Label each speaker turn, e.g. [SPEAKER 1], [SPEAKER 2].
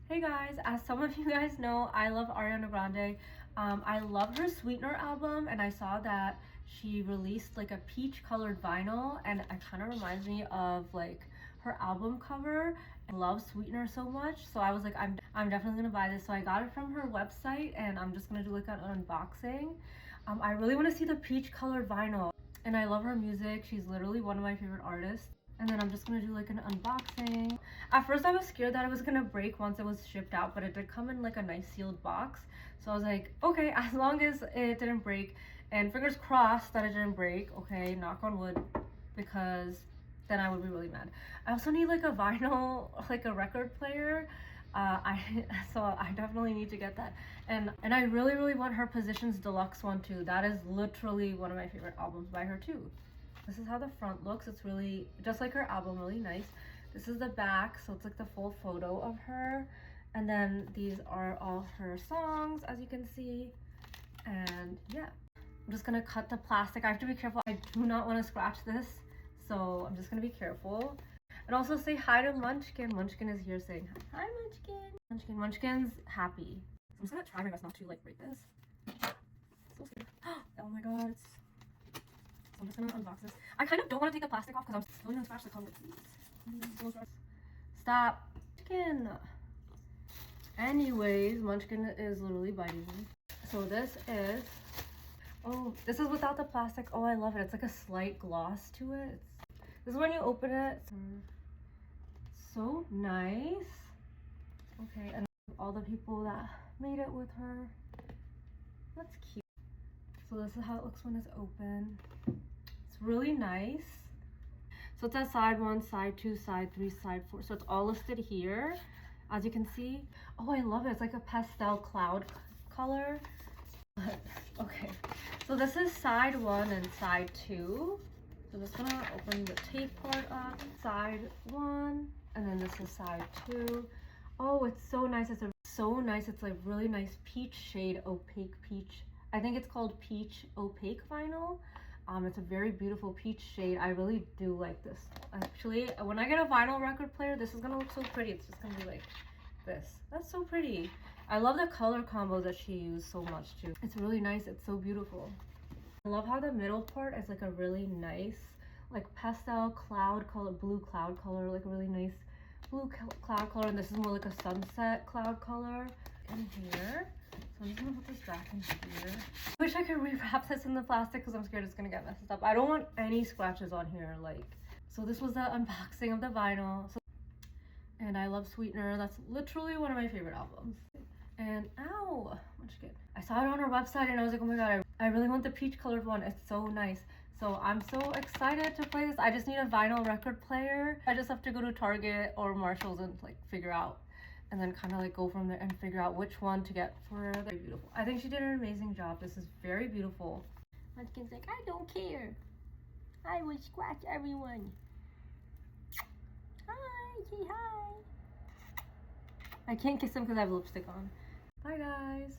[SPEAKER 1] Hey guys, as some of you guys know, I love Ariana Grande. I love her Sweetener album, and I saw that she released like a peach colored vinyl, and it kind of reminds me of like her album cover. I love Sweetener so much, so I was like, I'm definitely gonna buy this. So I got it from her website, and I'm just gonna do like an unboxing. I really want to see the peach colored vinyl, and I love her music. She's literally one of my favorite artists. And then I'm just gonna do like an unboxing. At first I was scared that it was gonna break once it was shipped out, but it did come in like a nice sealed box. So I was like, okay, as long as it didn't break, and fingers crossed that it didn't break, okay, knock on wood, because then I would be really mad. I also need like a vinyl, like a record player. So I definitely need to get that. And I really want her Positions Deluxe one too. That is literally one of my favorite albums by her too. This is how the front looks. It's really just like her album, really nice. This is the back, so it's like the full photo of her. And then these are all her songs, as you can see. And yeah, I'm just gonna cut the plastic. I have to be careful. I do not want to scratch this, so I'm just gonna be careful. And also say hi to Munchkin. Munchkin is here saying hi, Munchkin. Munchkin's happy. So I'm just gonna try my best not to like break this. So scared. Oh my god, it's... So I'm just gonna unbox this. I kind of don't want to take the plastic off because I'm still gonna scratch the cover, please. Stop. Munchkin. Anyways, Munchkin is literally biting me. So this is... Oh, this is without the plastic. Oh, I love it. It's like a slight gloss to it. This is when you open it. So nice. Okay, and all the people that made it with her. That's cute. So this is how it looks when it's open. It's really nice. So it's a side 1, side 2, side 3, side 4. So it's all listed here, as you can see. Oh, I love it. It's like a pastel cloud color. Okay, so this is side 1 and side 2. So I'm just gonna open the tape part up. Side 1, and then this is side 2. Oh, it's so nice. It's so nice. It's like really nice peach shade, opaque peach. I think it's called peach opaque vinyl. It's a very beautiful peach shade. I really do like this. Actually, when I get a vinyl record player, this is gonna look so pretty. It's just gonna be like this. That's so pretty. I love the color combo that she used so much too. It's really nice. It's so beautiful. I love how the middle part is like a really nice like pastel cloud color, blue cloud color, like a really nice blue cloud color, and this is more like a sunset cloud color in here. So I'm just gonna put this back in here. I wish I could rewrap this in the plastic because I'm scared it's gonna get messed up. I don't want any scratches on here. Like, so this was the unboxing of the vinyl. And I love Sweetener. That's literally one of my favorite albums. And ow, Munchkin. I saw it on her website and I was like, oh my god, I really want the peach colored one. It's so nice. So I'm so excited to play this. I just need a vinyl record player. I just have to go to Target or Marshall's and like figure out, and then kind of like go from there and figure out which one to get for her. They're beautiful. I think she did an amazing job. This is very beautiful. Munchkin's like, I don't care. I will scratch everyone. Hi, say hi. I can't kiss him because I have lipstick on. Bye guys.